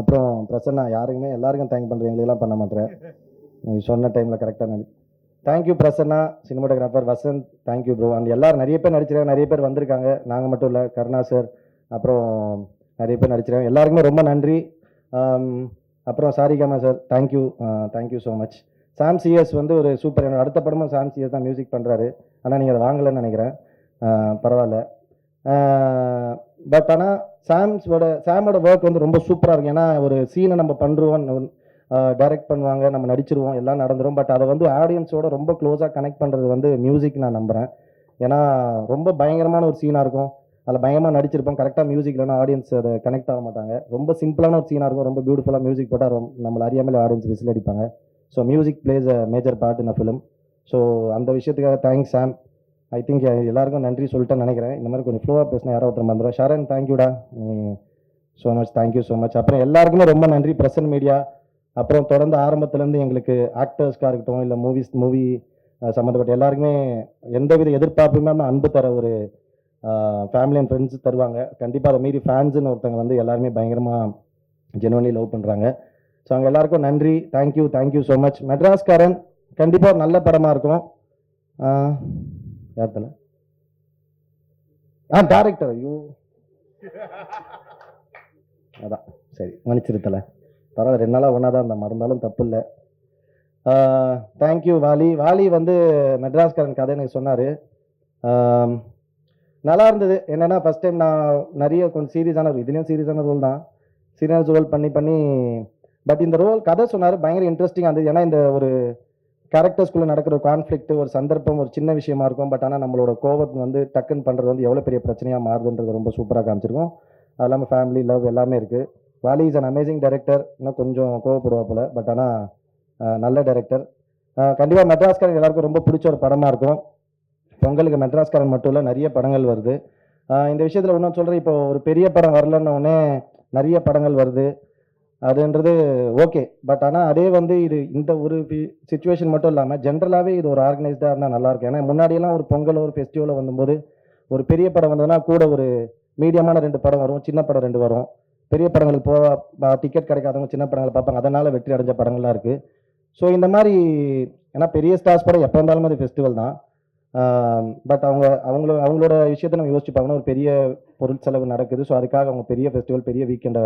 அப்புறம் பிரசன்னா யாருக்குமே எல்லாருக்கும் தேங்க் பண்ணுறேன், எங்களுக்கெல்லாம் பண்ண மாட்டேன். நீ சொன்ன டைமில் கரெக்டாக thank you Prasanna, cinematographer Vasanth, thank you bro. And எல்லாரும் நிறைய பேர் நடிச்சிருக்காங்க, நிறைய பேர் வந்திருக்காங்க, நாங்கள் மட்டும் இல்லை, கருணா சார், அப்புறம் நிறைய பேர் நடிச்சிருக்காங்க, எல்லாருக்குமே ரொம்ப நன்றி. அப்புறம் Saregama sir, thank you, thank you so much. Sam CS வந்து ஒரு சூப்பர், என்னோட அடுத்த படமும் சாம் சிஎஸ் தான் மியூசிக் பண்ணுறாரு. ஆனால் நீங்கள் அதை வாங்கலைன்னு நினைக்கிறேன், பரவாயில்ல. பட் ஆனால் சாமோட ஒர்க் வந்து ரொம்ப சூப்பராக இருக்கும். ஏன்னா ஒரு சீனை நம்ம பண்ணுறோம், டைரக்ட் பண்ணுவாங்க, நம்ம நடிச்சிருவோம், எல்லாம் நடந்துடும். பட் அதை வந்து ஆடியன்ஸோட ரொம்ப க்ளோஸாக கனெக்ட் பண்ணுறது வந்து மியூசிக் நான் நம்புகிறேன். ஏன்னா ரொம்ப பயங்கரமான ஒரு சீனாக இருக்கும், அதில் பயங்கரமாக நடிச்சிருப்போம், கரெக்டாக மியூசிக் இல்லைனா ஆடியன்ஸ் அதை கனெக்ட் ஆக மாட்டாங்க. ரொம்ப சிம்பிளான ஒரு சீனாக இருக்கும், ரொம்ப பியூட்டிஃபுல்லாக மியூசிக் போட்டால் நம்மளை அறியாமல் ஆடியன்ஸ் விசில் அடிப்பாங்க. So music place a major part in a film. So அந்த விஷயத்துக்காக தேங்க்ஸ் சாம். ஐ திங்க் எல்லாருக்கும் நன்றி சொல்லிட்டேன்னு நினைக்கிறேன். இந்த மாதிரி கொஞ்சம் ஃப்ளோவாக பேசினா யாரோ ஒருத்தர் வந்துடும். ஷரண், தேங்க்யூடா, so much, thank you so much. அப்புறம் எல்லாருக்குமே ரொம்ப நன்றி, பிரசன்ட் மீடியா. அப்புறம் தொடர்ந்து ஆரம்பத்துலேருந்து எங்களுக்கு ஆக்டர்ஸ்க்காக இருக்கட்டும், இல்லை மூவி சம்மந்தப்பட்ட எல்லாருக்குமே எந்தவித எதிர்பார்ப்புமே அன்பு தர ஒரு ஃபேமிலி அண்ட் ஃப்ரெண்ட்ஸ் தருவாங்க. கண்டிப்பாக அதை மீறி ஃபேன்ஸுன்னு ஒருத்தங்க வந்து எல்லாருமே பயங்கரமாக ஜெனுவன்லி லவ் பண்ணுறாங்க. ஸோ அவங்க எல்லாருக்கும் நன்றி, தேங்க்யூ, தேங்க்யூ ஸோ மச். மெட்ராஸ்காரன் கண்டிப்பாக ஒரு நல்ல படமாக இருக்கும். யார் தலை? டேரக்டர், ஐயோ அதான், சரி மன்னிச்சிருத்தலை, பரவாயில்ல, 2 நாளாக ஒன்றா தான் இருந்த, மறந்தாலும் தப்பு இல்லை. தேங்க்யூ வாலி. வாலி வந்து மெட்ராஸ்காரன் கதை எனக்கு சொன்னார், நல்லா இருந்தது. என்னென்னா ஃபஸ்ட் டைம் நான் நிறைய கொஞ்சம் சீரியஸான இதுலேயும் சீரியஸான ரோல் தான், சீரியஸ் ரோல் பண்ணி பட் இந்த ரோல் கதை சொன்னார், பயங்கர இன்ட்ரெஸ்டிங்காக இருந்தது. ஏன்னா இந்த ஒரு கேரக்டர்ஸ்குள்ளே நடக்கிற ஒரு கான்ஃப்ளிக்ட், ஒரு சந்தர்ப்பம், ஒரு சின்ன விஷயமா இருக்கும். பட் ஆனால் நம்மளோட கோவத்தை வந்து டக்குன்னு பண்ணுறது வந்து எவ்வளோ பெரிய பிரச்சனையாக மாறுதுன்றது ரொம்ப சூப்பராக காமிச்சிருக்கோம். அது இல்லாமல் ஃபேமிலி லவ் எல்லாமே இருக்குது. Vaali is an amazing director. இன்னும் கொஞ்சம் கோவப்படுவா போல், பட் ஆனால் நல்ல டைரக்டர். கண்டிப்பாக மெட்ராஸ்காரன் எல்லாருக்கும் ரொம்ப பிடிச்ச ஒரு படமாக இருக்கும். பொங்கலுக்கு மெட்ராஸ்காரன் மட்டும் இல்லை, நிறைய படங்கள் வருது. இந்த விஷயத்தில் இன்னும் சொல்கிறேன், இப்போ ஒரு பெரிய படம் வரலன்னொடனே நிறைய படங்கள் வருது, அதுன்றது ஓகே. பட் ஆனால் அதே வந்து இது இந்த ஒரு சுச்சுவேஷன் மட்டும் இல்லாமல் ஜென்ரலாகவே இது ஒரு ஆர்கனைஸ்டாக இருந்தால் நல்லாயிருக்கும். ஏன்னா முன்னாடியெல்லாம் ஒரு பொங்கல் ஒரு ஃபெஸ்டிவலில் வந்தபோது ஒரு பெரிய படம் வந்ததுன்னா கூட ஒரு மீடியமான 2 படம் வரும், சின்ன படம் 2 வரும். பெரிய படங்களுக்கு டிக்கெட் கிடைக்காதவங்க சின்ன படங்களை பார்ப்பாங்க, அதனால் வெற்றி அடைஞ்ச படங்கள்லாம் இருக்குது. ஸோ இந்த மாதிரி, ஏன்னா பெரிய ஸ்டார்ஸ் படம் எப்போ இருந்தாலும் அது ஃபெஸ்டிவல் தான். பட் அவங்களோட விஷயத்தை நம்ம யோசிச்சு பார்க்கணும், ஒரு பெரிய பொருள் செலவு நடக்குது. ஸோ அதுக்காக அவங்க பெரிய ஃபெஸ்டிவல், பெரிய வீக்கெண்டை,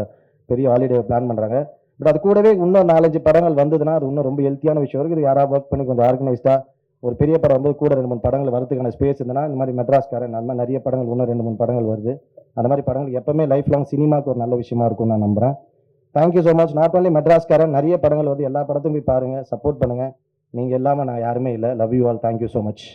பெரிய ஹாலிடே பிளான் பண்ணுறாங்க. பட் அது கூடவே இன்னும் 4-5 படங்கள் வந்ததுன்னா அது இன்னும் ரொம்ப ஹெல்த்தியான விஷயம் இருக்குது. யாராவது ஒர்க் பண்ணி கொஞ்சம் ஆர்கனைஸ்டாக ஒரு பெரிய படம் வந்து கூட 2-3 படங்கள் வரதுக்கான ஸ்பேஸ் இருந்ததுன்னா, இந்த மாதிரி மெட்ராஸ்காரன் அந்த மாதிரி நிறைய படங்கள், இன்னும் 2-3 படங்கள் வருது. அந்த மாதிரி படங்கள் எப்பவுமே லைஃப் லாங் சினிமாவுக்கு ஒரு நல்ல விஷயமா இருக்கும்னு நான் நம்புகிறேன். Thank you so much. Not only மெட்ராஸ்காரன், நிறைய படங்கள் வந்து எல்லா படத்தையும் போய் பாருங்கள், சப்போர்ட் பண்ணுங்கள். நீங்கள் இல்லாமல் நான் யாருமே இல்லை. Love you all. Thank you so much.